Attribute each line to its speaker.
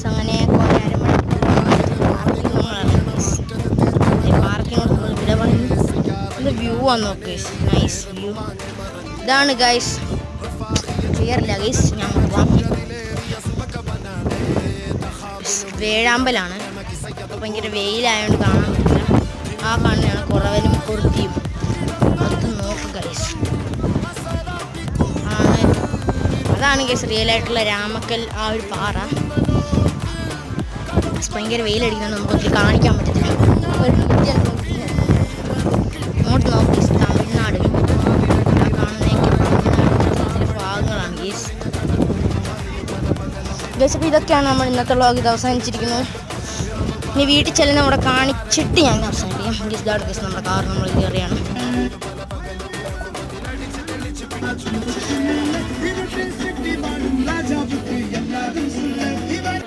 Speaker 1: അങ്ങനെ കുറേ പാർക്കിനോട് വിട പറഞ്ഞു. ഇത് വ്യൂ ആണ് നോക്ക്, നൈസ് വ്യൂ. ഇതാണ് ഗൈസ്, ക്ലിയറില്ല ഗൈസ്, ഞാൻ പോവാം. വേഴാമ്പലാണ്, അപ്പോൾ ഭയങ്കര വെയിലായതുകൊണ്ട് കാണാൻ പറ്റില്ല. ആ കാണുന്നതാണ് കുറവലും കുർത്തിയും. അത് നോക്ക് ഗൈസ്, അതാണ് ഗൈസ് റിയലായിട്ടുള്ള രാമക്കൽ ആ ഒരു പാറ. ഭയങ്കര വെയിലടിക്കുന്നത് നമുക്കൊക്കെ കാണിക്കാൻ പറ്റത്തില്ല. ഇങ്ങോട്ട് നോക്കി, തമിഴ്നാട് ഭാഗങ്ങളാണ് ഗൈസ്. ഗൈസ് അപ്പോൾ ഇതൊക്കെയാണ് നമ്മൾ ഇന്നത്തെ വ്ളോഗ്. ഇത് അവസാനിച്ചിരിക്കുന്നു. ഇനി വീട്ടിൽ ചെല്ലുന്ന അവിടെ കാണിച്ചിട്ട് ഞാൻ അവസാനിപ്പിക്കാം. ഗൈസ് ഇതാണ് ഗൈസ് നമ്മുടെ കാർ നമ്മൾ കയറിയാണ്.